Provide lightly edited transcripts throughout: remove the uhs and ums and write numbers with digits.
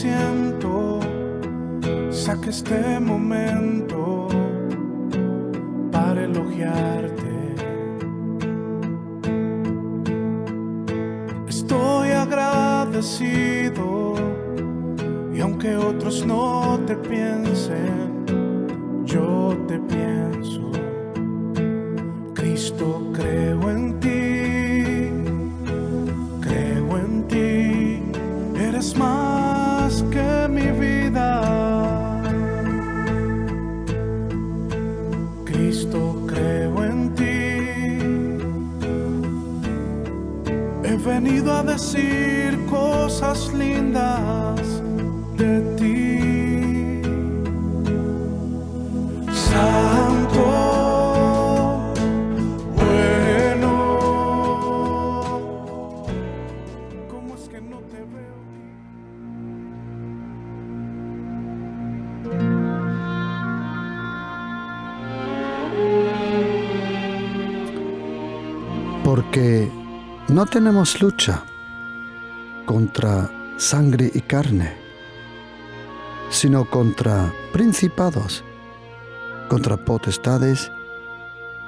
siento, saque este momento para elogiarte. Estoy agradecido y aunque otros no te piensen, yo te pienso. Cristo, creo en ti, eres más que mi vida. Cristo, creo en ti, he venido a decir cosas lindas de ti. Santo, bueno, ¿cómo es que no te veo? Porque no tenemos lucha contra sangre y carne, sino contra principados, contra potestades,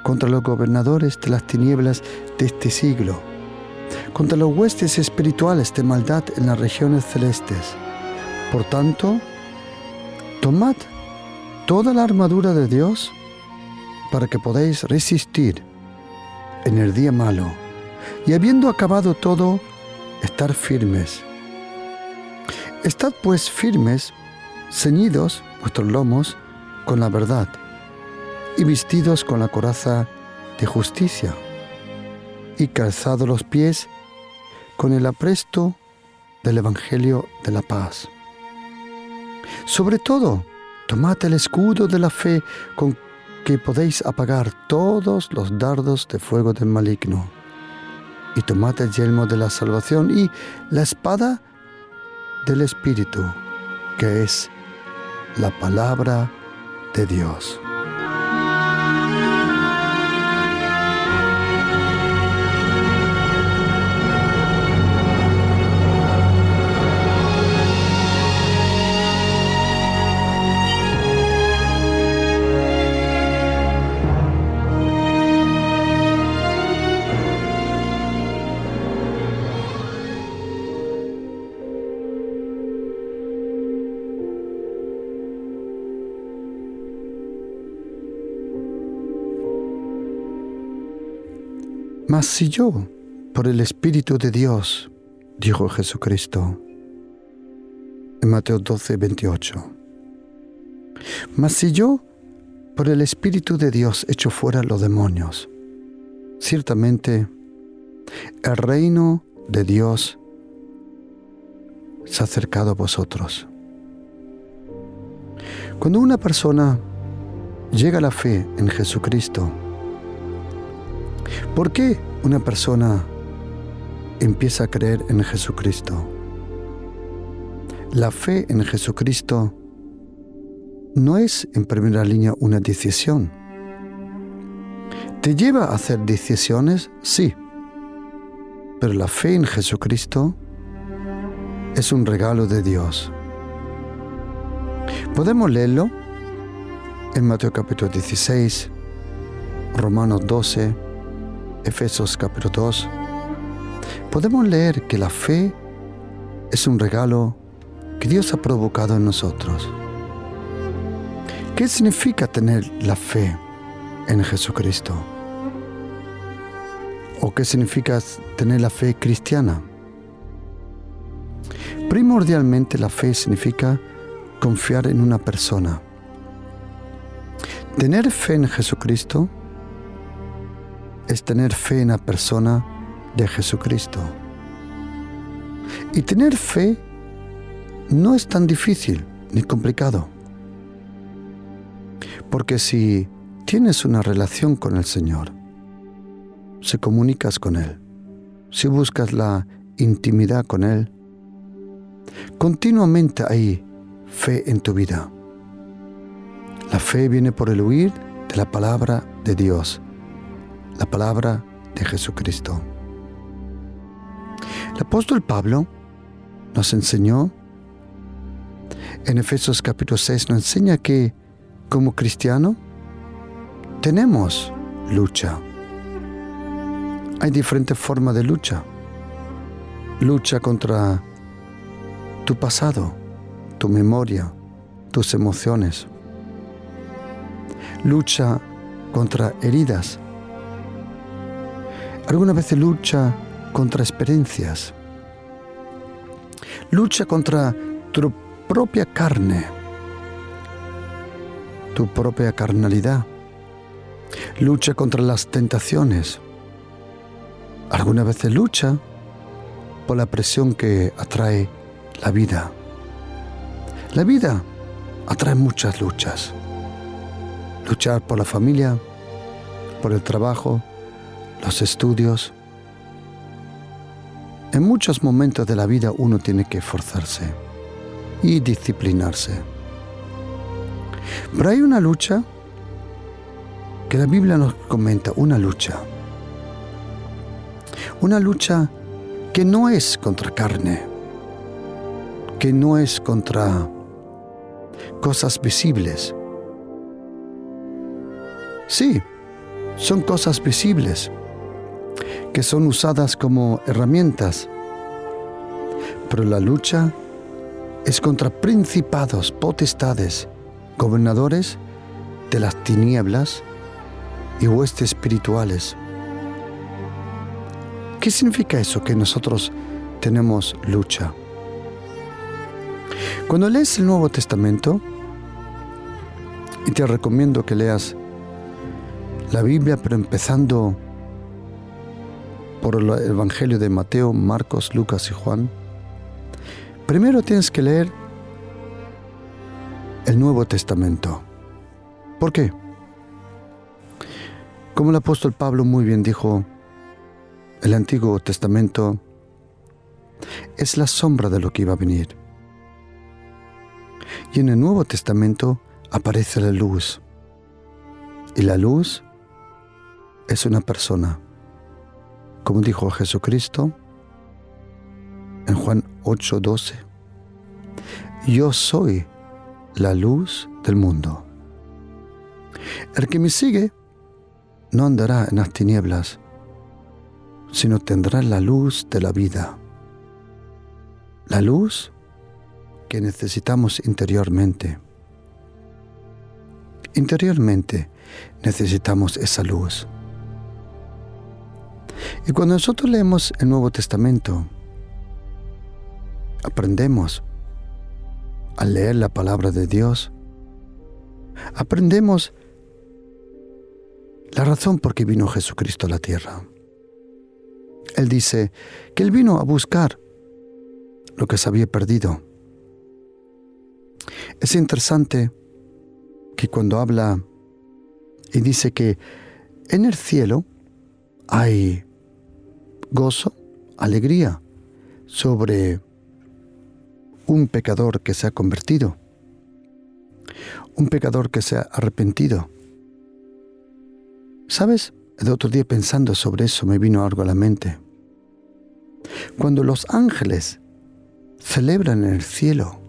contra los gobernadores de las tinieblas de este siglo, contra los huestes espirituales de maldad en las regiones celestes. Por tanto, tomad toda la armadura de Dios para que podáis resistir en el día malo, y habiendo acabado todo, estar firmes. Estad pues firmes, ceñidos vuestros lomos con la verdad, y vestidos con la coraza de justicia, y calzados los pies con el apresto del Evangelio de la paz. Sobre todo, tomad el escudo de la fe con que podéis apagar todos los dardos de fuego del maligno, y tomad el yelmo de la salvación y la espada del Espíritu, que es la palabra de Dios. Mas si yo, por el Espíritu de Dios, dijo Jesucristo en Mateo 12, 28, mas si yo, por el Espíritu de Dios, echo fuera los demonios, ciertamente el reino de Dios se ha acercado a vosotros. Cuando una persona llega a la fe en Jesucristo, ¿por qué una persona empieza a creer en Jesucristo? La fe en Jesucristo no es en primera línea una decisión. ¿Te lleva a hacer decisiones? Sí. Pero la fe en Jesucristo es un regalo de Dios. Podemos leerlo en Mateo capítulo 16, Romanos 12, Efesios capítulo 2. Podemos leer que la fe es un regalo que Dios ha provocado en nosotros. ¿Qué significa tener la fe en Jesucristo? ¿O qué significa tener la fe cristiana? Primordialmente la fe significa confiar en una persona. Tener fe en Jesucristo es tener fe en la persona de Jesucristo. Y tener fe no es tan difícil ni complicado. Porque si tienes una relación con el Señor, si comunicas con Él, si buscas la intimidad con Él, continuamente hay fe en tu vida. La fe viene por el oír de la palabra de Dios, la palabra de Jesucristo. El apóstol Pablo nos enseñó en Efesios capítulo 6 nos enseña que como cristiano tenemos lucha. Hay diferentes formas de lucha. Lucha contra tu pasado, tu memoria, tus emociones. Lucha contra heridas. Algunas veces lucha contra experiencias. Lucha contra tu propia carne, tu propia carnalidad. Lucha contra las tentaciones. Algunas veces lucha por la presión que atrae la vida. La vida atrae muchas luchas. Luchar por la familia, por el trabajo, los estudios. En muchos momentos de la vida uno tiene que esforzarse y disciplinarse. Pero hay una lucha que la Biblia nos comenta, una lucha que no es contra carne, que no es contra cosas visibles. Sí, son cosas visibles que son usadas como herramientas, pero la lucha es contra principados, potestades, gobernadores de las tinieblas y huestes espirituales. ¿Qué significa eso, que nosotros tenemos lucha? Cuando lees el Nuevo Testamento, y te recomiendo que leas la Biblia, pero empezando por el Evangelio de Mateo, Marcos, Lucas y Juan, primero tienes que leer el Nuevo Testamento. ¿Por qué? Como el apóstol Pablo muy bien dijo, el Antiguo Testamento es la sombra de lo que iba a venir. Y en el Nuevo Testamento aparece la luz. Y la luz es una persona. Como dijo Jesucristo en Juan 8:12, yo soy la luz del mundo. El que me sigue no andará en las tinieblas, sino tendrá la luz de la vida. La luz que necesitamos interiormente. Interiormente necesitamos esa luz. Y cuando nosotros leemos el Nuevo Testamento, aprendemos a leer la palabra de Dios, aprendemos la razón por qué vino Jesucristo a la tierra. Él dice que Él vino a buscar lo que se había perdido. Es interesante que cuando habla y dice que en el cielo hay gozo, alegría sobre un pecador que se ha convertido, un pecador que se ha arrepentido. ¿Sabes? El otro día pensando sobre eso me vino algo a la mente. Cuando los ángeles celebran en el cielo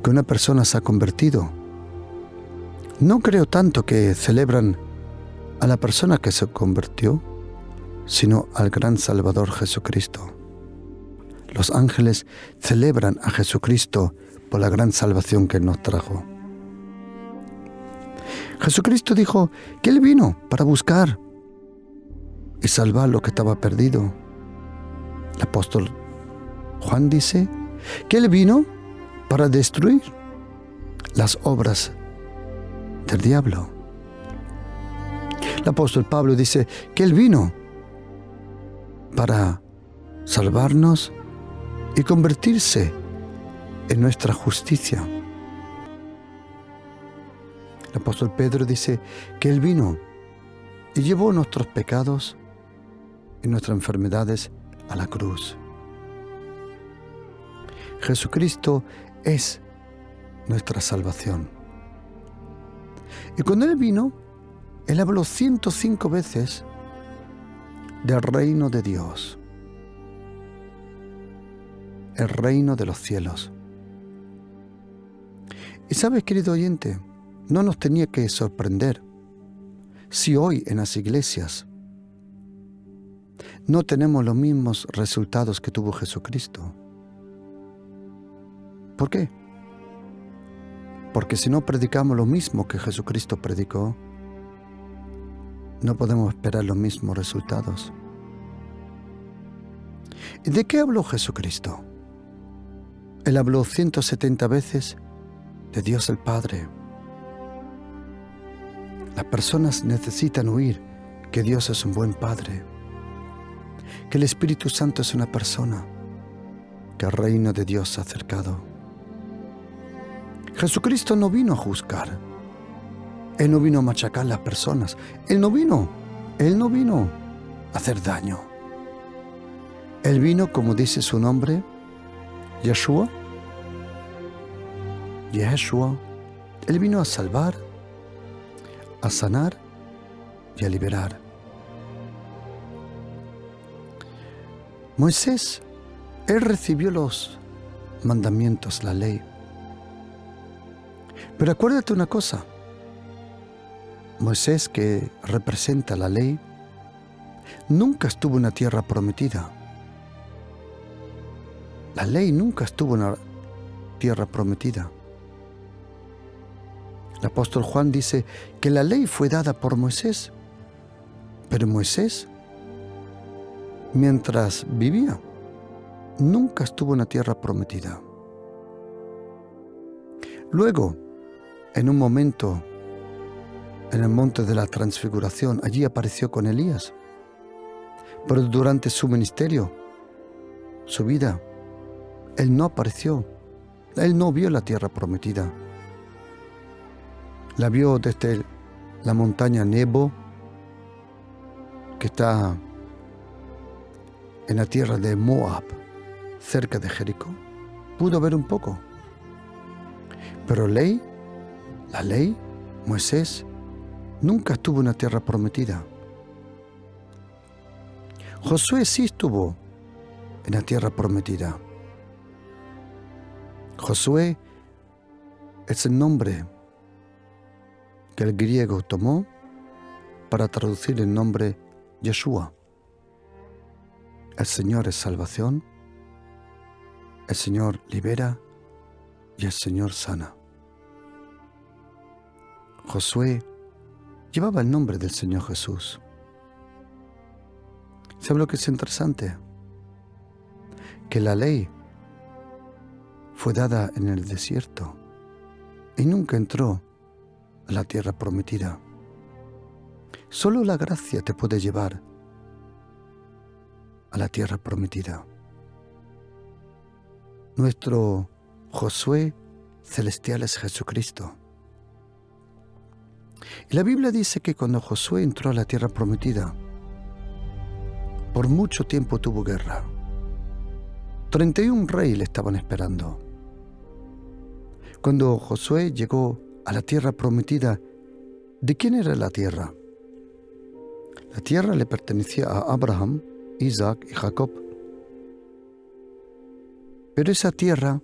que una persona se ha convertido, no creo tanto que celebran a la persona que se convirtió, sino al gran Salvador Jesucristo. Los ángeles celebran a Jesucristo por la gran salvación que Él nos trajo. Jesucristo dijo que Él vino para buscar y salvar lo que estaba perdido. El apóstol Juan dice que Él vino para destruir las obras del diablo. El apóstol Pablo dice que Él vino para salvarnos y convertirse en nuestra justicia. El apóstol Pedro dice que Él vino y llevó nuestros pecados y nuestras enfermedades a la cruz. Jesucristo es nuestra salvación. Y cuando Él vino, Él habló 105 veces del reino de Dios, el reino de los cielos. Y sabes, querido oyente, no nos tenía que sorprender si hoy en las iglesias no tenemos los mismos resultados que tuvo Jesucristo. ¿Por qué? Porque si no predicamos lo mismo que Jesucristo predicó, no podemos esperar los mismos resultados. ¿Y de qué habló Jesucristo? Él habló 170 veces de Dios el Padre. Las personas necesitan oír que Dios es un buen Padre, que el Espíritu Santo es una persona, que el reino de Dios se ha acercado. Jesucristo no vino a juzgar. Él no vino a machacar a las personas. Él no vino a hacer daño. Él vino, como dice su nombre, Yeshua. Él vino a salvar, a sanar y a liberar. Moisés, él recibió los mandamientos, la ley. Pero acuérdate una cosa, Moisés, que representa la ley, nunca estuvo en una tierra prometida. La ley nunca estuvo en una tierra prometida. El apóstol Juan dice que la ley fue dada por Moisés, pero Moisés, mientras vivía, nunca estuvo en una tierra prometida. Luego, en un momento, en el monte de la transfiguración, allí apareció con Elías. Pero durante su ministerio, su vida, él no apareció. Él no vio la tierra prometida. La vio desde la montaña Nebo, que está en la tierra de Moab, cerca de Jericó. Pudo ver un poco. Pero la ley, Moisés, nunca estuvo en una tierra prometida. Josué sí estuvo en la tierra prometida. Josué es el nombre que el griego tomó para traducir el nombre Yeshua. El Señor es salvación, el Señor libera y el Señor sana. Josué llevaba el nombre del Señor Jesús. ¿Sabe lo que es interesante? Que la ley fue dada en el desierto y nunca entró a la tierra prometida. Solo la gracia te puede llevar a la tierra prometida. Nuestro Josué celestial es Jesucristo. Y la Biblia dice que cuando Josué entró a la tierra prometida, por mucho tiempo tuvo guerra. 31 reyes le estaban esperando. Cuando Josué llegó a la tierra prometida, ¿de quién era la tierra? La tierra le pertenecía a Abraham, Isaac y Jacob. Pero esa tierra,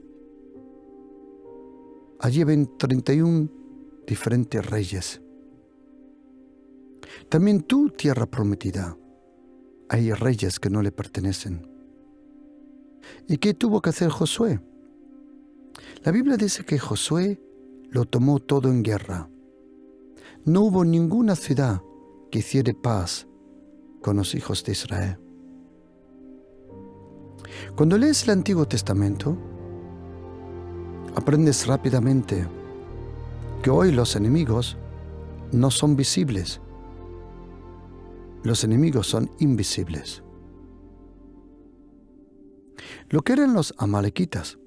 allí ven 31 diferentes reyes. También tu tierra prometida, hay reyes que no le pertenecen. ¿Y qué tuvo que hacer Josué? La Biblia dice que Josué lo tomó todo en guerra. No hubo ninguna ciudad que hiciera paz con los hijos de Israel. Cuando lees el Antiguo Testamento, aprendes rápidamente que hoy los enemigos no son visibles. Los enemigos son invisibles. Lo que eran los amalequitas,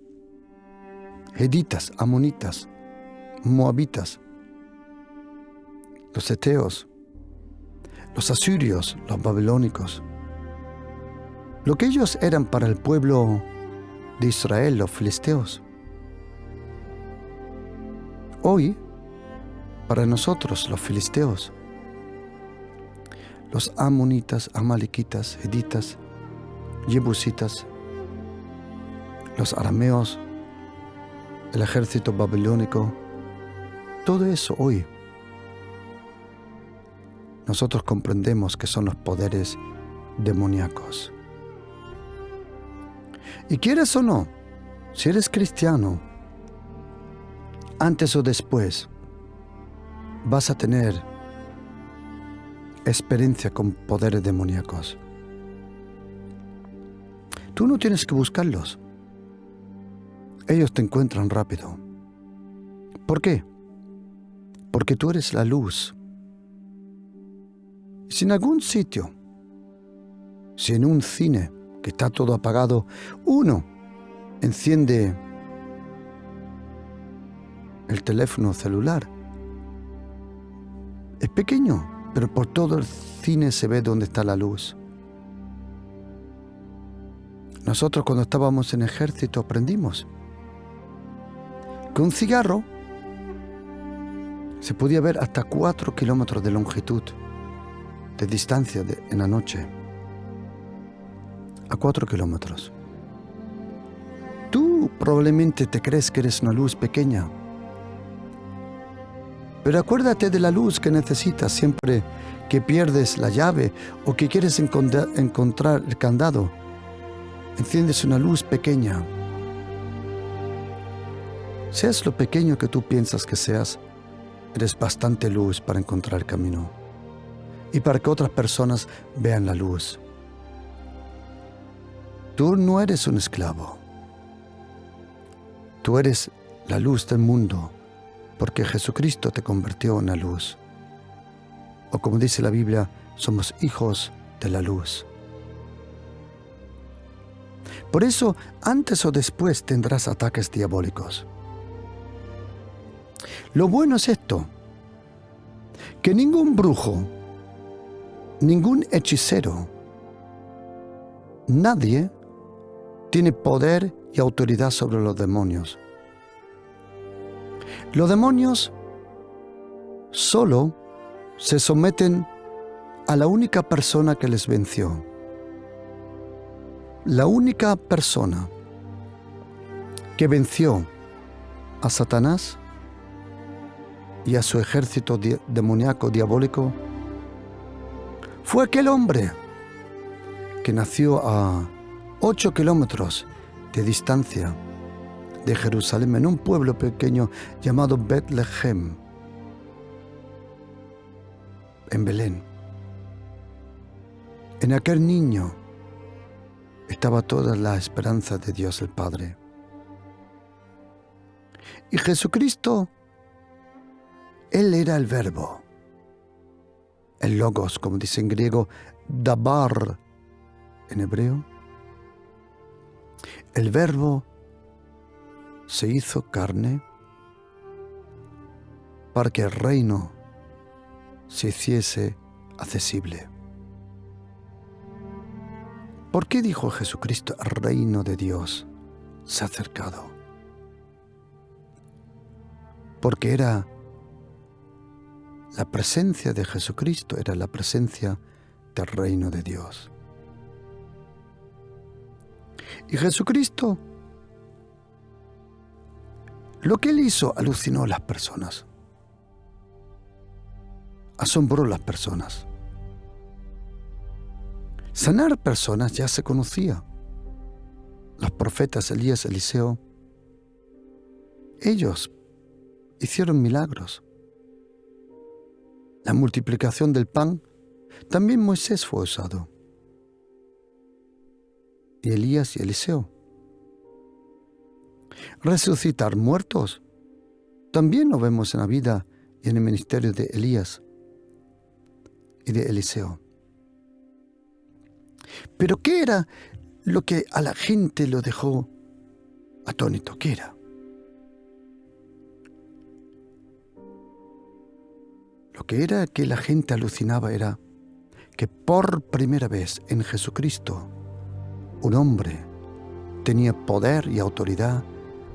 heditas, amonitas, moabitas, los heteos, los asirios, los babilónicos, lo que ellos eran para el pueblo de Israel, los filisteos, hoy, para nosotros, los filisteos, los amonitas, amalequitas, heditas, jebusitas, los arameos, el ejército babilónico, todo eso hoy nosotros comprendemos que son los poderes demoníacos. Y quieres o no, si eres cristiano, antes o después vas a tener experiencia con poderes demoníacos. Tú no tienes que buscarlos. Ellos te encuentran rápido. ¿Por qué? Porque tú eres la luz. Si en algún sitio, si en un cine que está todo apagado, uno enciende el teléfono celular, es pequeño, pero por todo el cine se ve dónde está la luz. Nosotros cuando estábamos en ejército aprendimos que un cigarro se podía ver hasta 4 kilómetros de longitud, de distancia en la noche. A 4 kilómetros. Tú probablemente te crees que eres una luz pequeña, pero acuérdate de la luz que necesitas siempre que pierdes la llave o que quieres encontrar el candado. Enciendes una luz pequeña. Seas lo pequeño que tú piensas que seas, eres bastante luz para encontrar el camino y para que otras personas vean la luz. Tú no eres un esclavo. Tú eres la luz del mundo porque Jesucristo te convirtió en la luz. O como dice la Biblia, somos hijos de la luz. Por eso, antes o después tendrás ataques diabólicos. Lo bueno es esto, que ningún brujo, ningún hechicero, nadie tiene poder y autoridad sobre los demonios. Los demonios solo se someten a la única persona que les venció. La única persona que venció a Satanás y a su ejército demoníaco diabólico fue aquel hombre que nació a 8 kilómetros de distancia de Jerusalén, en un pueblo pequeño llamado Betlehem, en Belén. En aquel niño estaba toda la esperanza de Dios el Padre. Y Jesucristo, Él era el Verbo, el Logos, como dice en griego, Dabar en hebreo. El Verbo se hizo carne para que el reino se hiciese accesible. ¿Por qué dijo Jesucristo, el reino de Dios se ha acercado? Porque era la presencia de Jesucristo, era la presencia del reino de Dios. Y Jesucristo, lo que Él hizo alucinó a las personas, asombró a las personas. Sanar personas ya se conocía. Los profetas Elías, Eliseo, ellos hicieron milagros. La multiplicación del pan, también Moisés fue usado. Y Elías y Eliseo. Resucitar muertos, también lo vemos en la vida y en el ministerio de Elías y de Eliseo. Pero ¿qué era lo que a la gente lo dejó atónito? ¿Qué era? Lo que era que la gente alucinaba era que por primera vez en Jesucristo un hombre tenía poder y autoridad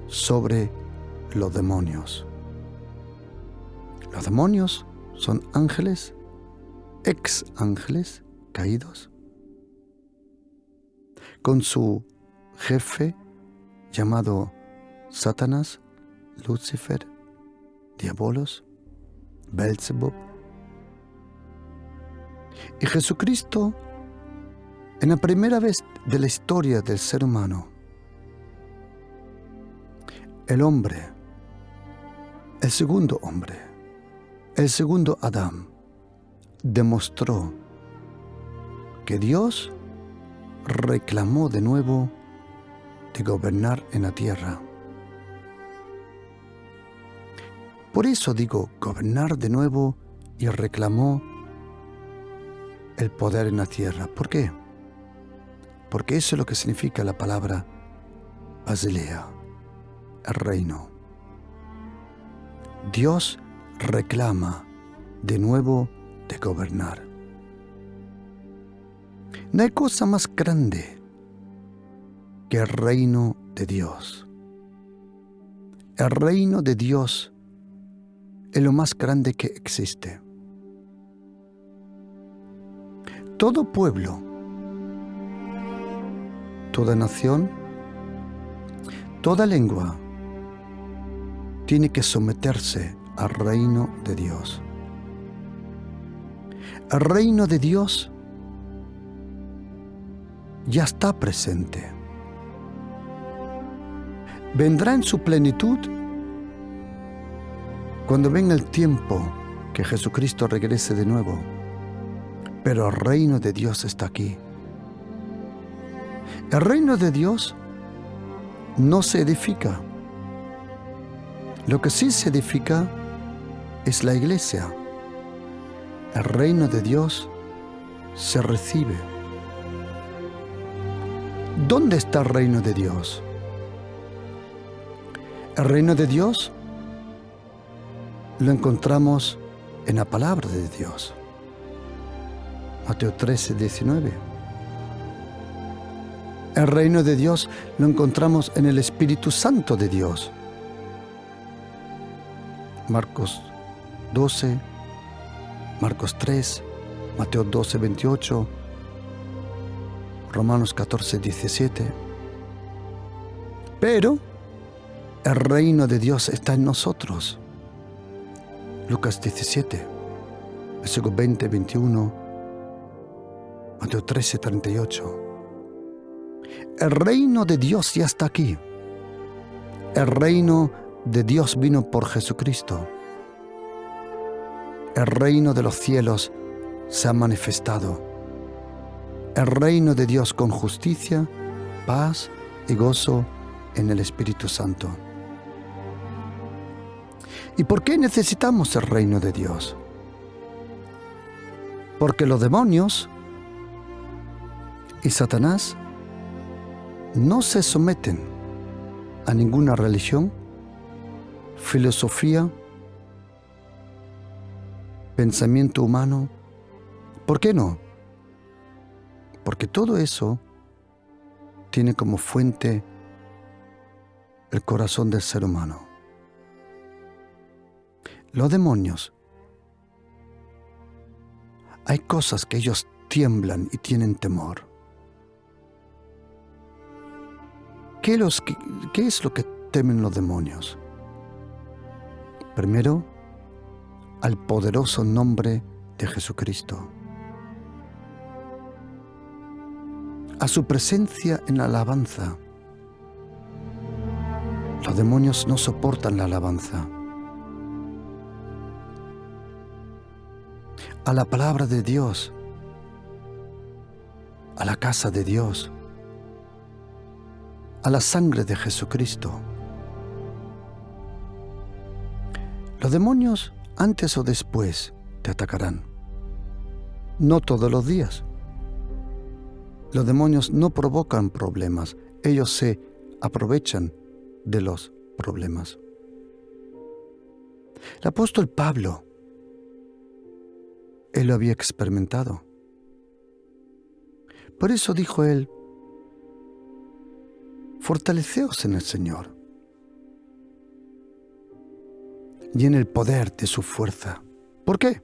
sobre los demonios. Los demonios son ángeles, ex ángeles caídos, con su jefe llamado Satanás, Lucifer, diabolos, Belzebub. Y Jesucristo, en la primera vez de la historia del ser humano, el hombre, el segundo hombre, el segundo Adán, demostró que Dios reclamó de nuevo de gobernar en la tierra. Por eso digo gobernar de nuevo y reclamó el poder en la tierra. ¿Por qué? Porque eso es lo que significa la palabra Basilea, el reino. Dios reclama de nuevo de gobernar. No hay cosa más grande que el reino de Dios. El reino de Dios es lo más grande que existe. Todo pueblo, toda nación, toda lengua tiene que someterse al reino de Dios. El reino de Dios ya está presente. Vendrá en su plenitud cuando venga el tiempo que Jesucristo regrese de nuevo. Pero el reino de Dios está aquí. El reino de Dios no se edifica. Lo que sí se edifica es la iglesia. El reino de Dios se recibe. ¿Dónde está el reino de Dios? El reino de Dios lo encontramos en la palabra de Dios. Mateo 13, 19. El reino de Dios lo encontramos en el Espíritu Santo de Dios. Marcos 12, Marcos 3, Mateo 12, 28, Romanos 14, 17. Pero el reino de Dios está en nosotros. Lucas 17, versículos 20, 21, Mateo 13, 38. El reino de Dios ya está aquí. El reino de Dios vino por Jesucristo. El reino de los cielos se ha manifestado. El reino de Dios con justicia, paz y gozo en el Espíritu Santo. ¿Y por qué necesitamos el reino de Dios? Porque los demonios y Satanás no se someten a ninguna religión, filosofía, pensamiento humano. ¿Por qué no? Porque todo eso tiene como fuente el corazón del ser humano. Los demonios, hay cosas que ellos tiemblan y tienen temor. ¿Qué es lo que temen los demonios? Primero, al poderoso nombre de Jesucristo, a su presencia en la alabanza. Los demonios no soportan la alabanza. A la palabra de Dios, a la casa de Dios, a la sangre de Jesucristo. Los demonios, antes o después, te atacarán. No todos los días. Los demonios no provocan problemas, ellos se aprovechan de los problemas. El apóstol Pablo, él lo había experimentado. Por eso dijo él: fortaleceos en el Señor y en el poder de su fuerza. ¿Por qué?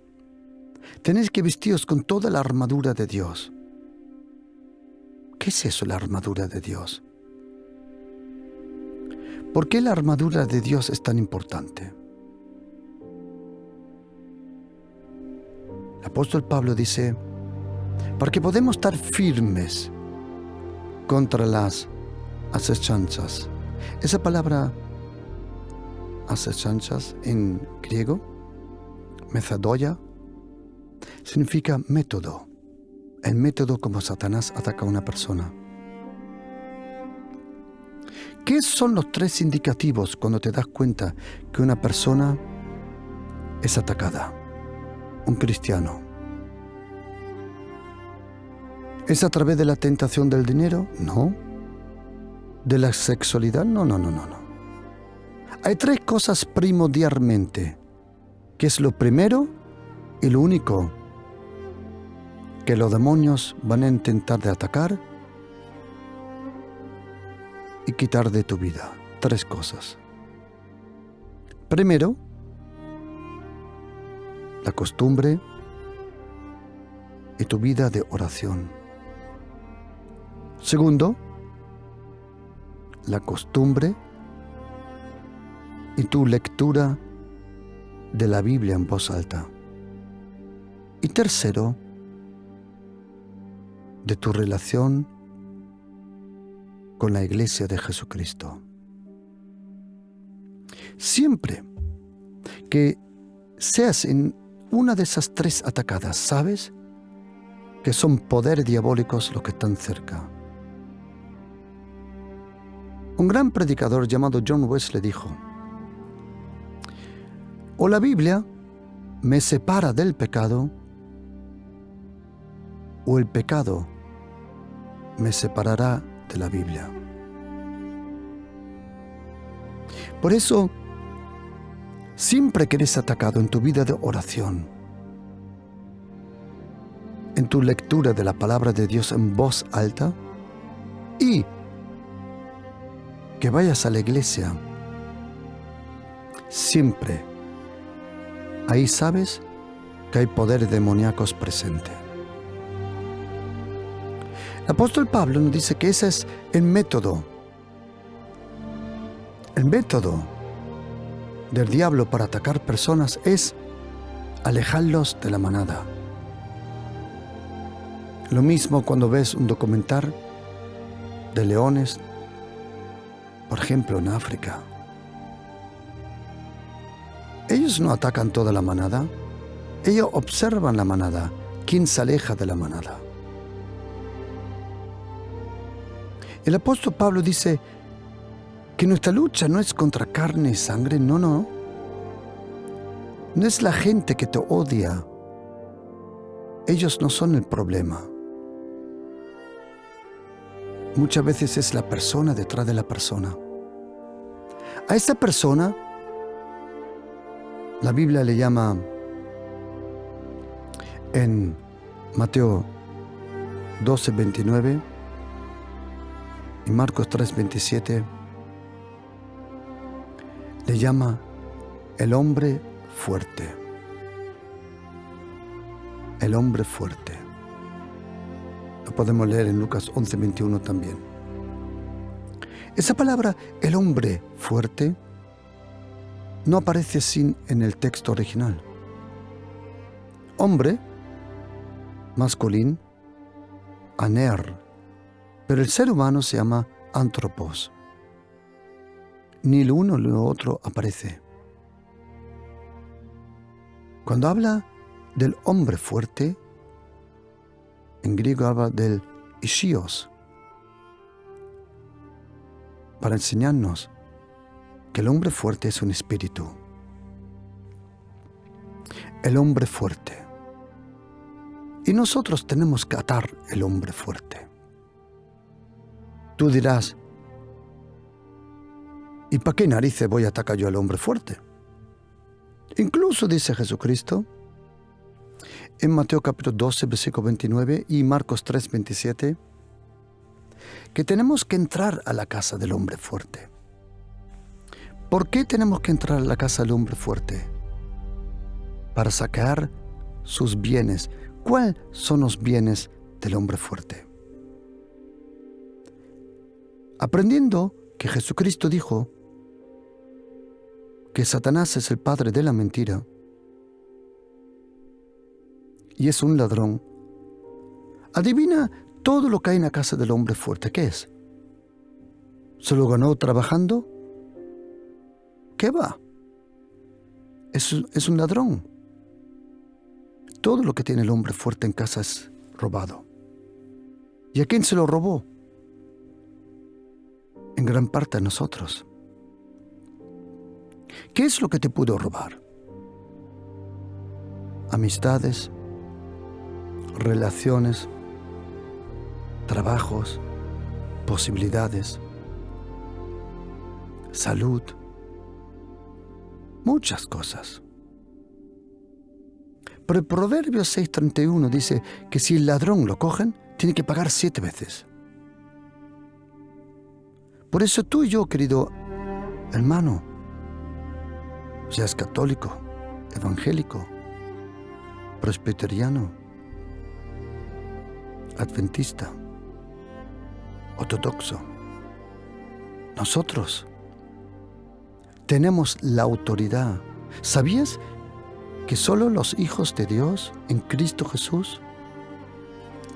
Tenéis que vestiros con toda la armadura de Dios. ¿Qué es eso, la armadura de Dios? ¿Por qué la armadura de Dios es tan importante? El apóstol Pablo dice, para que podamos estar firmes contra las acechanzas. Esa palabra acechanzas en griego, methodoia, significa método. El método como Satanás ataca a una persona. ¿Qué son los 3 indicativos cuando te das cuenta que una persona es atacada? Un cristiano. ¿Es a través de la tentación del dinero? No. ¿De la sexualidad? No. Hay 3 cosas primordialmente, que es lo primero y lo único que los demonios van a intentar de atacar y quitar de tu vida. 3 cosas. Primero, la costumbre y tu vida de oración. Segundo, la costumbre y tu lectura de la Biblia en voz alta. Y tercero, de tu relación con la Iglesia de Jesucristo. Siempre que seas en una de esas 3 atacadas, sabes que son poderes diabólicos los que están cerca. Un gran predicador llamado John Wesley dijo, o la Biblia me separa del pecado, o el pecado me separará de la Biblia. Por eso, siempre que eres atacado en tu vida de oración, en tu lectura de la palabra de Dios en voz alta, y que vayas a la iglesia, siempre ahí sabes que hay poderes demoníacos presentes. El apóstol Pablo nos dice que ese es el método del diablo para atacar personas, es alejarlos de la manada. Lo mismo cuando ves un documental de leones, por ejemplo en África. Ellos no atacan toda la manada, ellos observan la manada, quién se aleja de la manada. El apóstol Pablo dice que nuestra lucha no es contra carne y sangre, no. No es la gente que te odia. Ellos no son el problema. Muchas veces es la persona detrás de la persona. A esa persona, la Biblia le llama en Mateo 12:29 y Marcos 3:27, le llama el hombre fuerte. El hombre fuerte. Lo podemos leer en Lucas 11:21 también. Esa palabra, el hombre fuerte, no aparece en el texto original. Hombre, masculino, aner, pero el ser humano se llama antropos. Ni lo uno ni lo otro aparece. Cuando habla del hombre fuerte, en griego habla del ischios, para enseñarnos que el hombre fuerte es un espíritu. El hombre fuerte. Y nosotros tenemos que atar el hombre fuerte. Tú dirás, ¿y para qué narices voy a atacar yo al hombre fuerte? Incluso dice Jesucristo en Mateo capítulo 12, versículo 29 y Marcos 3, 27, que tenemos que entrar a la casa del hombre fuerte. ¿Por qué tenemos que entrar a la casa del hombre fuerte? Para sacar sus bienes. ¿Cuáles son los bienes del hombre fuerte? Aprendiendo que Jesucristo dijo que Satanás es el padre de la mentira y es un ladrón, adivina todo lo que hay en la casa del hombre fuerte. ¿Qué es? ¿Se lo ganó trabajando? ¿Qué va? Es un ladrón. Todo lo que tiene el hombre fuerte en casa es robado. ¿Y a quién se lo robó? En gran parte a nosotros. ¿Qué es lo que te pudo robar? Amistades, relaciones, trabajos, posibilidades, salud, muchas cosas. Pero el Proverbio 6:31 dice que si el ladrón lo cogen, tiene que pagar 7 veces. Por eso tú y yo, querido hermano, seas católico, evangélico, presbiteriano, adventista, ortodoxo, nosotros tenemos la autoridad. ¿Sabías que solo los hijos de Dios en Cristo Jesús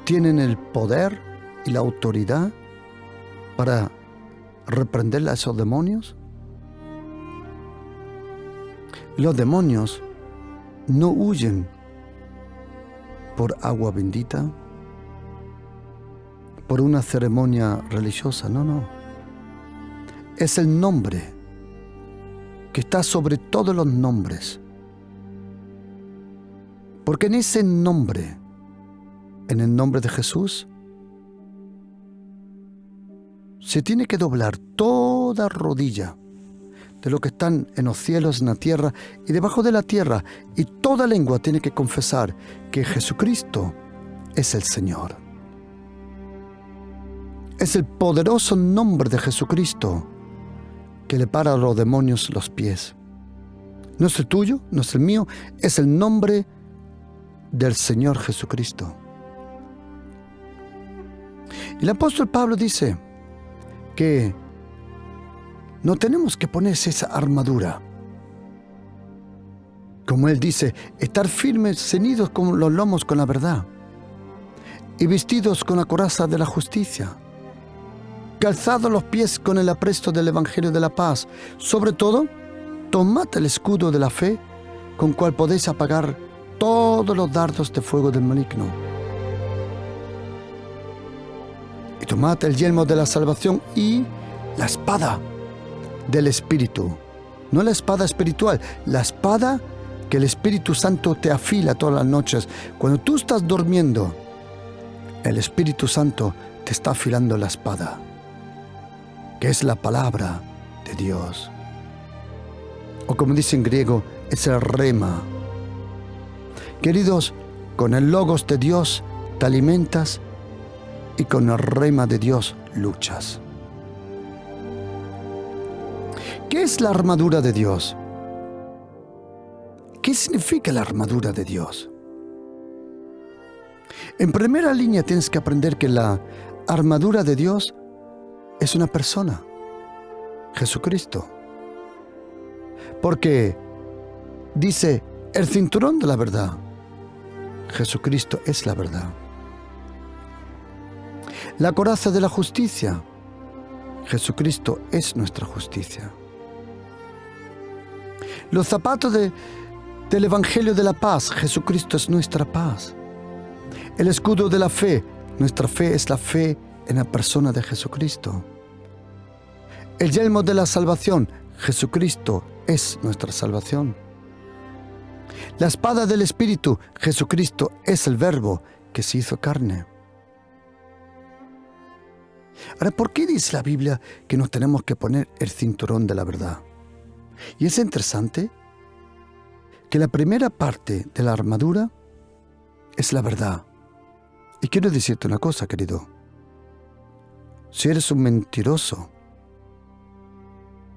tienen el poder y la autoridad para reprender a esos demonios? Los demonios no huyen por agua bendita, por una ceremonia religiosa, no. Es el nombre que está sobre todos los nombres. Porque en ese nombre, en el nombre de Jesús, se tiene que doblar toda rodilla de lo que están en los cielos, en la tierra y debajo de la tierra, y toda lengua tiene que confesar que Jesucristo es el Señor. Es el poderoso nombre de Jesucristo que le para a los demonios los pies. No es el tuyo, no es el mío, es el nombre del Señor Jesucristo. Y el apóstol Pablo dice que no tenemos que ponerse esa armadura. Como él dice, estar firmes, ceñidos como los lomos con la verdad y vestidos con la coraza de la justicia, calzados los pies con el apresto del Evangelio de la paz. Sobre todo, tomad el escudo de la fe, con cual podéis apagar todos los dardos de fuego del maligno. Y tomad el yelmo de la salvación y la espada del Espíritu. No la espada espiritual, la espada que el Espíritu Santo te afila todas las noches. Cuando tú estás durmiendo, el Espíritu Santo te está afilando la espada, que es la palabra de Dios. O como dice en griego, es el rema. Queridos, con el logos de Dios te alimentas y con el rema de Dios luchas. ¿Qué es la armadura de Dios? ¿Qué significa la armadura de Dios? En primera línea tienes que aprender que la armadura de Dios es una persona, Jesucristo. Porque dice el cinturón de la verdad. Jesucristo es la verdad. La coraza de la justicia. Jesucristo es nuestra justicia. Los zapatos del Evangelio de la paz. Jesucristo es nuestra paz. El escudo de la fe. Nuestra fe es la fe en la persona de Jesucristo. El yelmo de la salvación. Jesucristo es nuestra salvación. La espada del Espíritu. Jesucristo es el Verbo que se hizo carne. Ahora, ¿por qué dice la Biblia que nos tenemos que poner el cinturón de la verdad? Y es interesante que la primera parte de la armadura es la verdad. Y quiero decirte una cosa, querido. Si eres un mentiroso,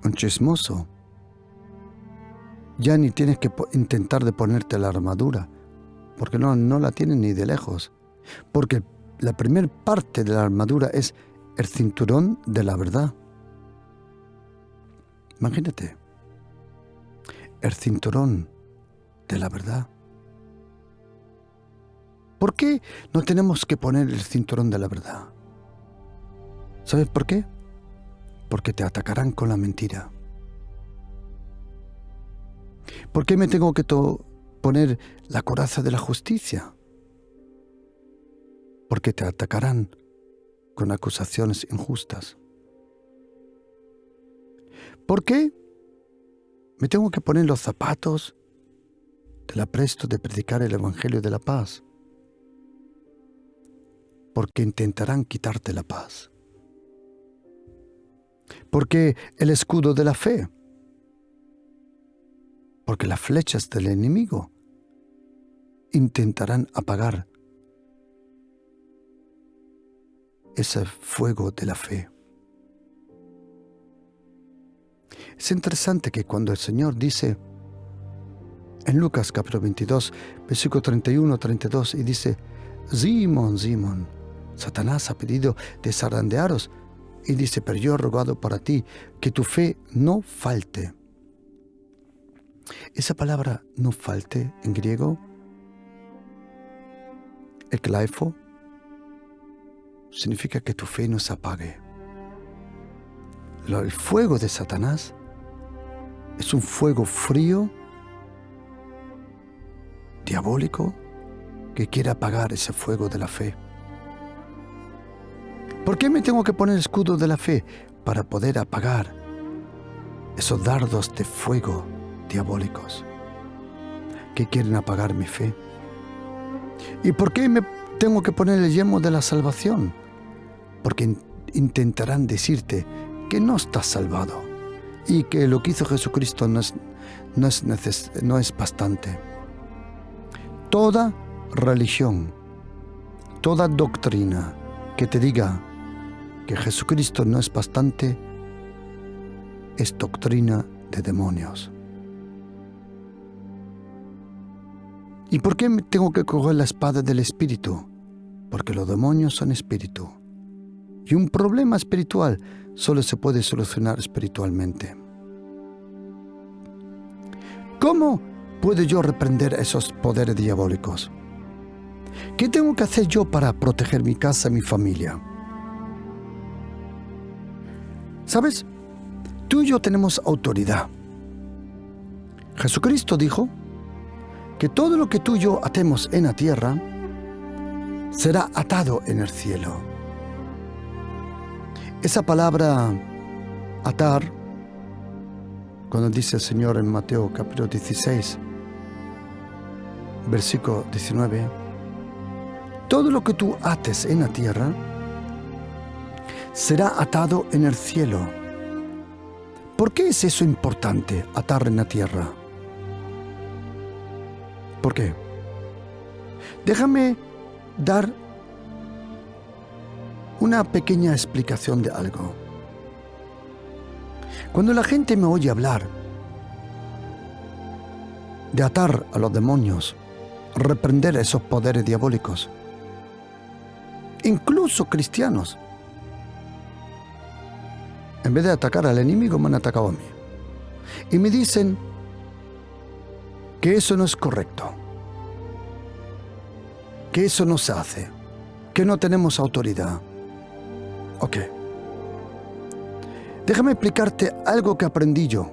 un chismoso, ya ni tienes que intentar de ponerte la armadura, porque no la tienes ni de lejos. Porque la primera parte de la armadura es el cinturón de la verdad. Imagínate, el cinturón de la verdad. ¿Por qué no tenemos que poner el cinturón de la verdad? ¿Sabes por qué? Porque te atacarán con la mentira. ¿Por qué me tengo que poner la coraza de la justicia? Porque te atacarán con acusaciones injustas. ¿Por qué me tengo que poner los zapatos del apresto de predicar el Evangelio de la paz? Porque intentarán quitarte la paz. Porque el escudo de la fe. Porque las flechas del enemigo intentarán apagar ese fuego de la fe. Es interesante que cuando el Señor dice en Lucas capítulo 22, versículo 31-32, y dice: Simón, Simón, Satanás ha pedido zarandearos, y dice: pero yo he rogado para ti que tu fe no falte. Esa palabra no falte en griego, eklaifo, significa que tu fe no se apague. El fuego de Satanás es un fuego frío, diabólico, que quiere apagar ese fuego de la fe. ¿Por qué me tengo que poner el escudo de la fe? Para poder apagar esos dardos de fuego diabólicos que quieren apagar mi fe. ¿Y por qué me tengo que poner el yelmo de la salvación? Porque intentarán decirte que no estás salvado y que lo que hizo Jesucristo no es bastante. Toda religión, toda doctrina que te diga que Jesucristo no es bastante es doctrina de demonios. ¿Y por qué tengo que coger la espada del Espíritu? Porque los demonios son espíritu. Y un problema espiritual solo se puede solucionar espiritualmente. ¿Cómo puedo yo reprender esos poderes diabólicos? ¿Qué tengo que hacer yo para proteger mi casa y mi familia? ¿Sabes? Tú y yo tenemos autoridad. Jesucristo dijo que todo lo que tú y yo atemos en la tierra será atado en el cielo. Esa palabra atar, cuando dice el Señor en Mateo capítulo 16, versículo 19, todo lo que tú ates en la tierra será atado en el cielo. ¿Por qué es eso importante, atar en la tierra? ¿Por qué? Déjame dar una pequeña explicación de algo. Cuando la gente me oye hablar de atar a los demonios, reprender esos poderes diabólicos, incluso cristianos, en vez de atacar al enemigo, me han atacado a mí. Y me dicen que eso no es correcto, que eso no se hace, que no tenemos autoridad. Ok. Déjame explicarte algo que aprendí yo.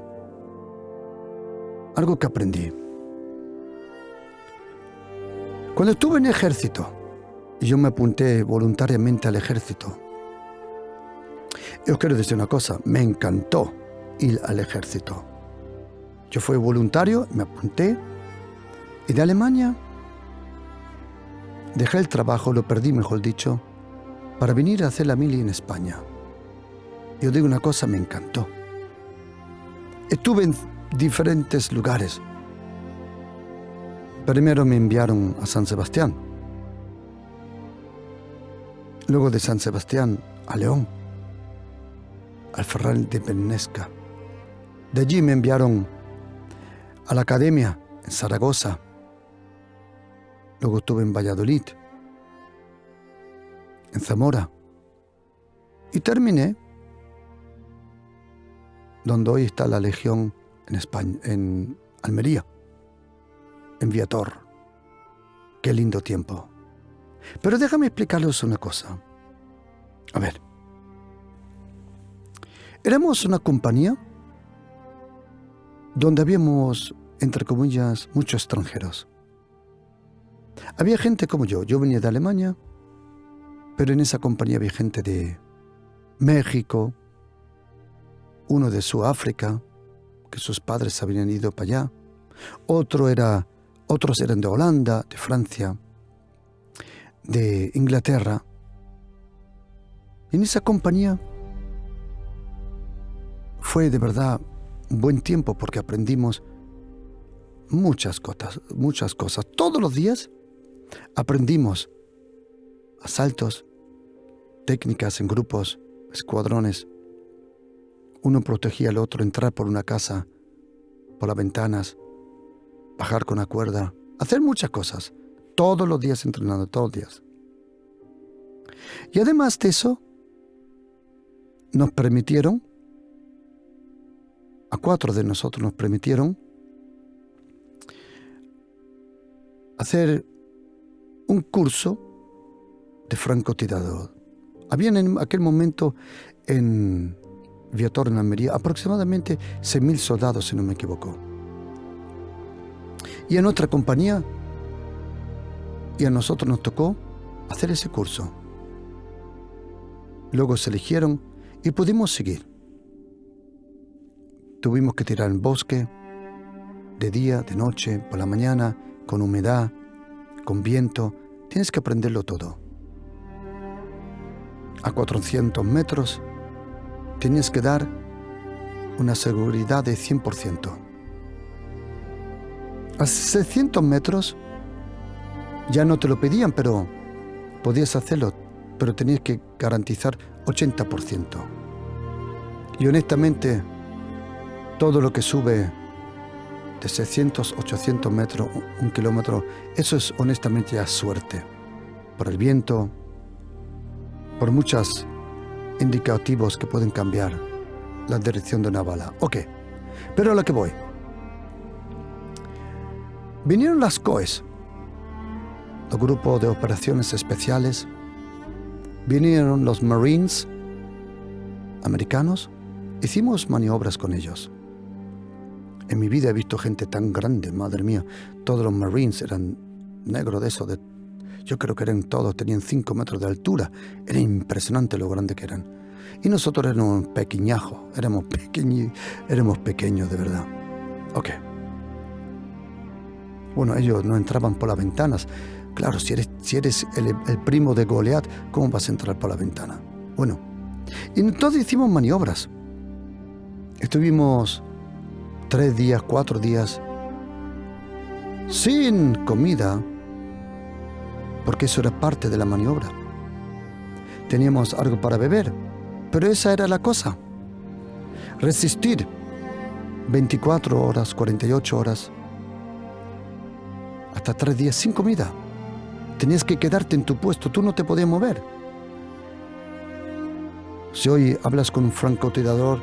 Algo que aprendí. Cuando estuve en el ejército, y yo me apunté voluntariamente al ejército, y os quiero decir una cosa, me encantó ir al ejército. Yo fui voluntario, me apunté, y de Alemania dejé el trabajo, lo perdí, mejor dicho, para venir a hacer la mili en España. Y os digo una cosa, me encantó. Estuve en diferentes lugares. Primero me enviaron a San Sebastián. Luego de San Sebastián a León, al Ferral de Bernesca. De allí me enviaron a la academia en Zaragoza. Luego estuve en Valladolid, en Zamora. Y terminé donde hoy está la Legión en España, en Almería, en Viator. Qué lindo tiempo. Pero déjame explicarles una cosa. A ver. Éramos una compañía donde habíamos, entre comillas, muchos extranjeros. Había gente como yo venía de Alemania, pero en esa compañía había gente de México, uno de Sudáfrica, que sus padres habían ido para allá, otros eran de Holanda, de Francia, de Inglaterra. En esa compañía fue de verdad un buen tiempo porque aprendimos muchas cosas. Todos los días aprendimos asaltos, técnicas en grupos, escuadrones. Uno protegía al otro, entrar por una casa, por las ventanas, bajar con la cuerda, hacer muchas cosas. Todos los días entrenando, todos los días. Y además de eso, nos permitieron, a 4 de nosotros nos permitieron hacer un curso de francotirador. Habían en aquel momento en Viator, en Almería, aproximadamente 6.000 soldados, si no me equivoco. Y a nuestra compañía y a nosotros nos tocó hacer ese curso. Luego se eligieron y pudimos seguir. Tuvimos que tirar en bosque, de día, de noche, por la mañana, con humedad, con viento. Tienes que aprenderlo todo. A 400 metros tienes que dar una seguridad de 100%. A 600 metros ya no te lo pedían, pero podías hacerlo, pero tenías que garantizar 80%. Y honestamente, todo lo que sube de 600, 800 metros, 1 kilómetro, eso es honestamente ya suerte. Por el viento, por muchos indicativos que pueden cambiar la dirección de una bala. Ok, pero a lo que voy. Vinieron las COEs, los grupos de operaciones especiales, vinieron los Marines americanos, hicimos maniobras con ellos. En mi vida he visto gente tan grande, madre mía. Todos los Marines eran negros de eso. Yo creo que eran todos, tenían 5 metros de altura. Era impresionante lo grande que eran. Y nosotros éramos pequeñajos, éramos pequeños de verdad. Ok. Bueno, ellos no entraban por las ventanas. Claro, si eres el primo de Goliat, ¿cómo vas a entrar por la ventana? Bueno, y entonces hicimos maniobras. Estuvimos 3 días, 4 días sin comida, porque eso era parte de la maniobra. Teníamos algo para beber, pero esa era la cosa. Resistir 24 horas, 48 horas, hasta 3 días sin comida. Tenías que quedarte en tu puesto, tú no te podías mover. Si hoy hablas con un francotirador,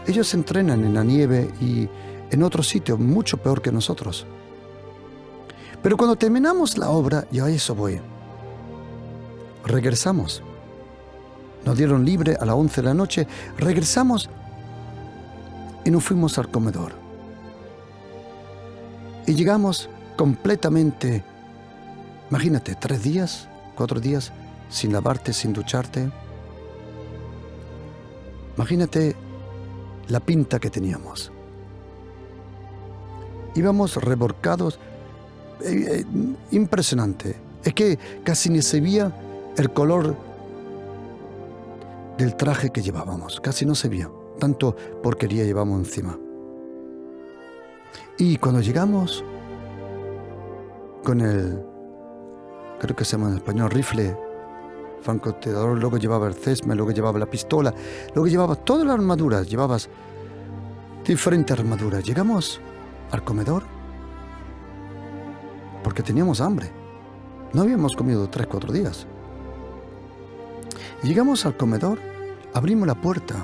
ellos entrenan en la nieve y en otros sitios mucho peor que nosotros. Pero cuando terminamos la obra, y a eso voy, regresamos. Nos dieron libre a las 11 de la noche, regresamos y nos fuimos al comedor. Y llegamos completamente, imagínate, 3 días, 4 días, sin lavarte, sin ducharte. Imagínate la pinta que teníamos. Íbamos revolcados, impresionante. Es que casi ni se veía el color del traje que llevábamos, casi no se veía, tanto porquería llevamos encima. Y cuando llegamos con el, creo que se llama en español, rifle, francotirador, luego llevaba el CESME, luego llevaba la pistola, luego llevaba todas las armaduras, llevabas diferentes armaduras. Llegamos al comedor porque teníamos hambre. No habíamos comido 3-4 días. Llegamos al comedor, abrimos la puerta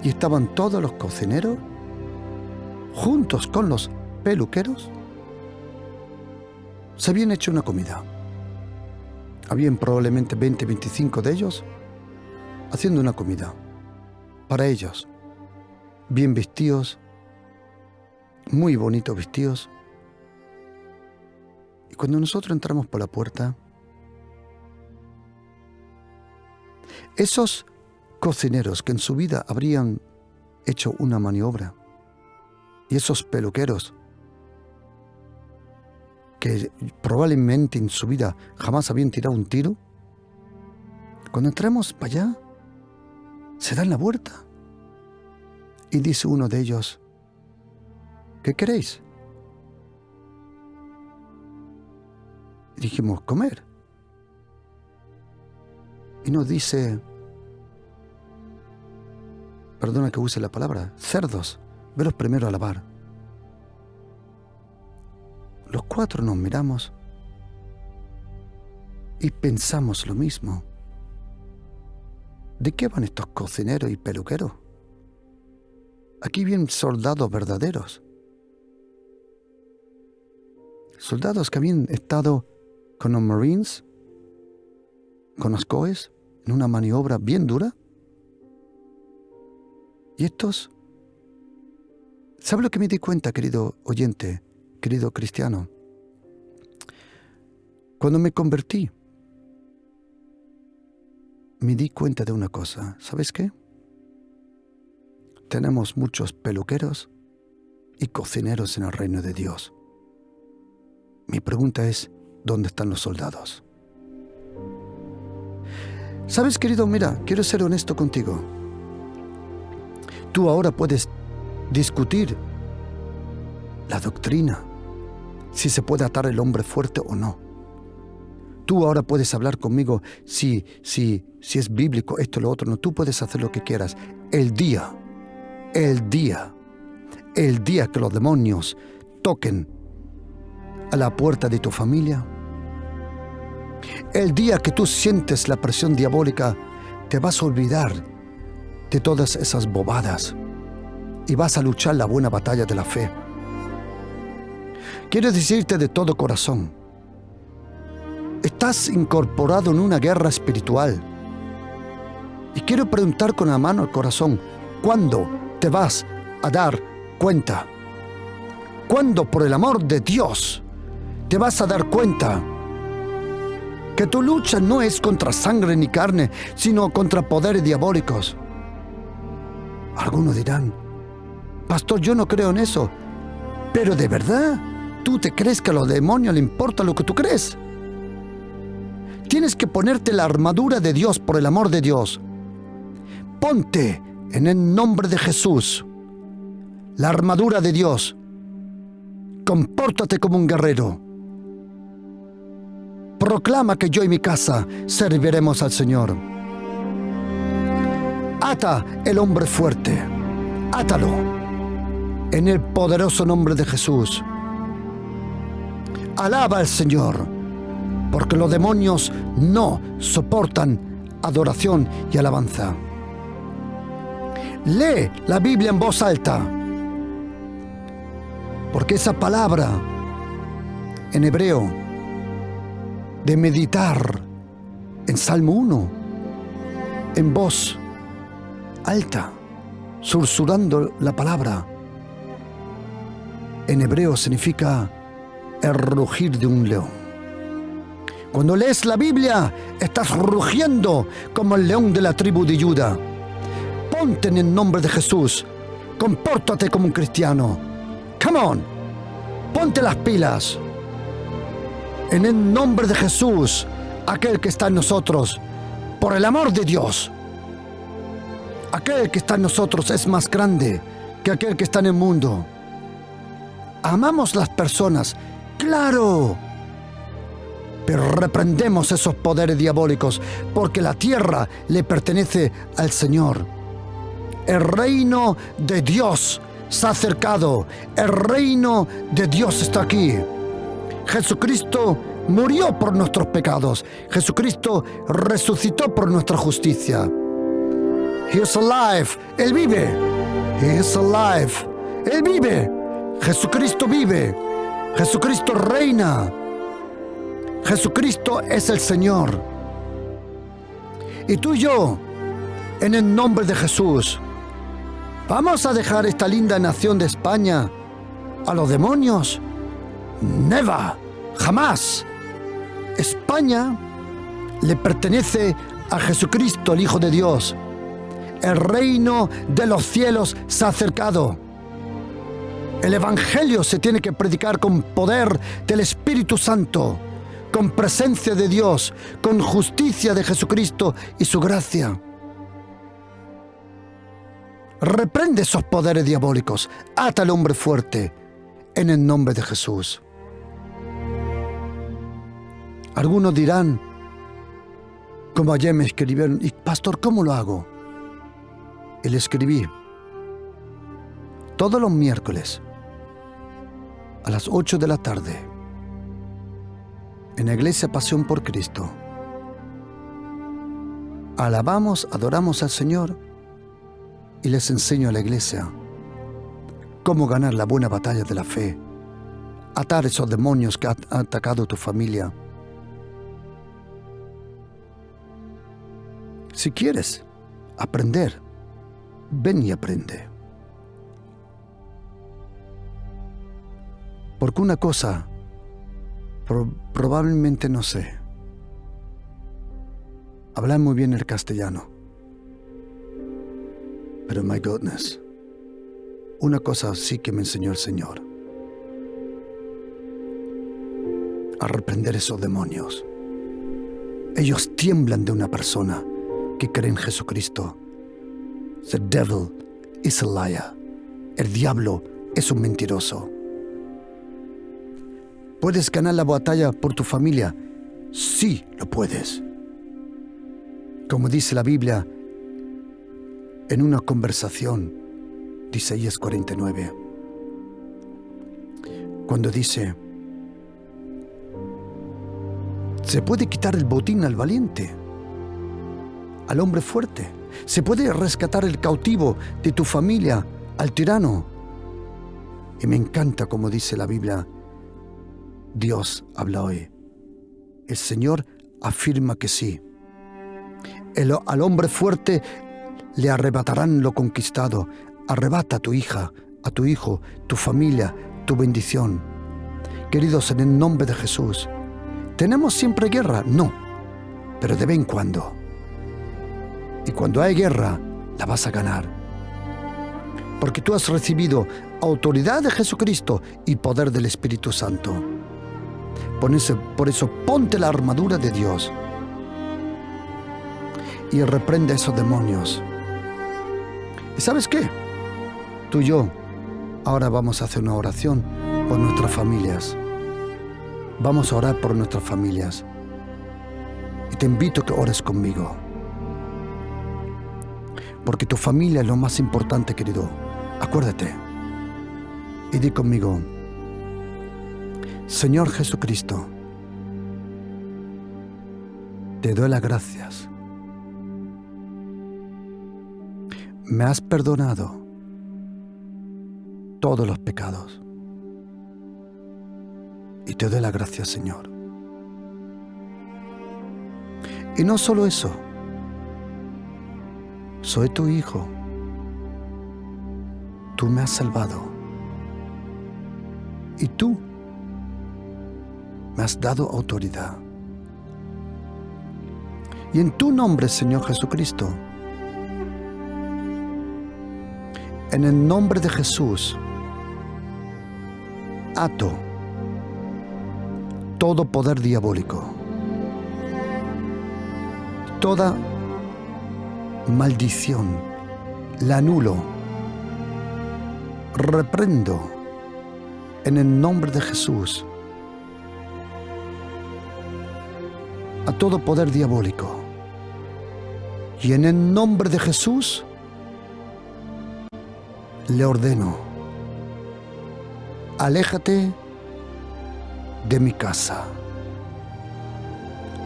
y estaban todos los cocineros juntos con los peluqueros se habían hecho una comida. Habían probablemente 20, 25 de ellos haciendo una comida para ellos, bien vestidos, muy bonitos vestidos. Y cuando nosotros entramos por la puerta, esos cocineros que en su vida habrían hecho una maniobra, y esos peluqueros que probablemente en su vida jamás habían tirado un tiro, cuando entramos para allá, se dan la vuelta y dice uno de ellos: ¿qué queréis? Y dijimos: comer. Y nos dice, perdona que use la palabra, cerdos, velos primero a lavar. Los cuatro nos miramos y pensamos lo mismo. ¿De qué van estos cocineros y peluqueros? Aquí vienen soldados verdaderos. Soldados que habían estado con los Marines, con los COEs, en una maniobra bien dura. Y estos, ¿sabe lo que me di cuenta, querido oyente, querido cristiano? Cuando me convertí, me di cuenta de una cosa. ¿Sabes qué? Tenemos muchos peluqueros y cocineros en el reino de Dios. Mi pregunta es, ¿dónde están los soldados? ¿Sabes, querido? Mira, quiero ser honesto contigo. Tú ahora puedes discutir la doctrina, si se puede atar el hombre fuerte o no. Tú ahora puedes hablar conmigo si es bíblico esto o lo otro. No, tú puedes hacer lo que quieras. El día que los demonios toquen a la puerta de tu familia, el día que tú sientes la presión diabólica, te vas a olvidar de todas esas bobadas y vas a luchar la buena batalla de la fe. Quiero decirte de todo corazón, estás incorporado en una guerra espiritual. Y quiero preguntar con la mano al corazón, ¿cuándo te vas a dar cuenta? ¿Cuándo, por el amor de Dios, te vas a dar cuenta que tu lucha no es contra sangre ni carne, sino contra poderes diabólicos? Algunos dirán, pastor, yo no creo en eso. Pero ¿de verdad tú te crees que a los demonios le importa lo que tú crees? Tienes que ponerte la armadura de Dios, por el amor de Dios. Ponte en el nombre de Jesús la armadura de Dios. Compórtate como un guerrero. Proclama que yo y mi casa serviremos al Señor. Ata el hombre fuerte. Átalo en el poderoso nombre de Jesús. Alaba al Señor, porque los demonios no soportan adoración y alabanza. Lee la Biblia en voz alta, porque esa palabra en hebreo de meditar en Salmo 1, en voz alta, susurrando la palabra, en hebreo significa el rugir de un león. Cuando lees la Biblia, estás rugiendo como el león de la tribu de Judá. Ponte en el nombre de Jesús. Compórtate como un cristiano. Come on. Ponte las pilas. En el nombre de Jesús, aquel que está en nosotros, por el amor de Dios, aquel que está en nosotros es más grande que aquel que está en el mundo. Amamos las personas, claro, pero reprendemos esos poderes diabólicos, porque la tierra le pertenece al Señor. El reino de Dios se ha acercado. El reino de Dios está aquí. Jesucristo murió por nuestros pecados. Jesucristo resucitó por nuestra justicia. He is alive. Él vive. He is alive. Él vive. Jesucristo vive. Jesucristo reina. Jesucristo es el Señor. Y tú y yo, en el nombre de Jesús, ¿vamos a dejar esta linda nación de España a los demonios? Never, jamás. España le pertenece a Jesucristo, el Hijo de Dios. El reino de los cielos se ha acercado. El Evangelio se tiene que predicar con poder del Espíritu Santo, con presencia de Dios, con justicia de Jesucristo y su gracia. Reprende esos poderes diabólicos. Ata al hombre fuerte en el nombre de Jesús. Algunos dirán, como ayer me escribieron, y pastor, ¿cómo lo hago? Y le escribí, todos los miércoles a las 8 de la tarde en la iglesia Pasión por Cristo, alabamos, adoramos al Señor y les enseño a la iglesia cómo ganar la buena batalla de la fe, atar esos demonios que han atacado tu familia. Si quieres aprender, ven y aprende. Porque una cosa probablemente no sé. Hablar muy bien el castellano. Pero my goodness, una cosa sí que me enseñó el Señor. A reprender esos demonios. Ellos tiemblan de una persona que cree en Jesucristo. The devil is a liar. El diablo es un mentiroso. ¿Puedes ganar la batalla por tu familia? Sí, lo puedes. Como dice la Biblia en una conversación de Isaías 49, cuando dice, se puede quitar el botín al valiente, al hombre fuerte. Se puede rescatar el cautivo de tu familia, al tirano. Y me encanta como dice la Biblia, Dios habla hoy. El Señor afirma que sí. Al hombre fuerte le arrebatarán lo conquistado. Arrebata a tu hija, a tu hijo, tu familia, tu bendición. Queridos, en el nombre de Jesús, ¿tenemos siempre guerra? No, pero de vez en cuando. Y cuando hay guerra, la vas a ganar. Porque tú has recibido autoridad de Jesucristo y poder del Espíritu Santo. Por eso ponte la armadura de Dios y reprende a esos demonios. ¿Y sabes qué? Tú y yo ahora vamos a hacer una oración por nuestras familias. Vamos a orar por nuestras familias. Y te invito a que ores conmigo. Porque tu familia es lo más importante, querido. Acuérdate. Y di conmigo, Señor Jesucristo, te doy las gracias. Me has perdonado todos los pecados. Y te doy las gracias, Señor. Y no solo eso, soy tu hijo. Tú me has salvado. Y tú me has dado autoridad. Y en tu nombre, Señor Jesucristo, en el nombre de Jesús, ato todo poder diabólico, toda maldición, la anulo, reprendo en el nombre de Jesús a todo poder diabólico. Y en el nombre de Jesús le ordeno, aléjate de mi casa.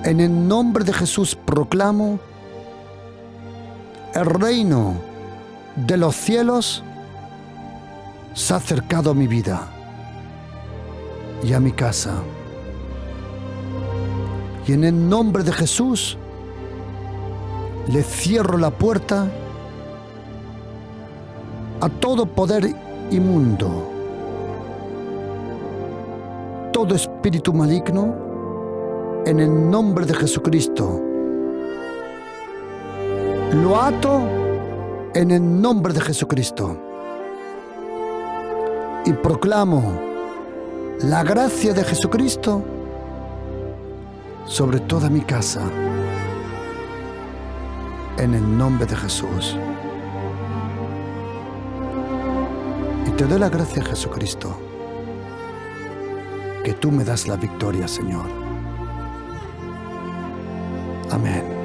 En el nombre de Jesús proclamo, el reino de los cielos se ha acercado a mi vida y a mi casa. Y en el nombre de Jesús, le cierro la puerta a todo poder inmundo, todo espíritu maligno, en el nombre de Jesucristo. Lo ato en el nombre de Jesucristo. Y proclamo la gracia de Jesucristo sobre toda mi casa, en el nombre de Jesús. Y te doy la gracia, Jesucristo, que tú me das la victoria, Señor. Amén.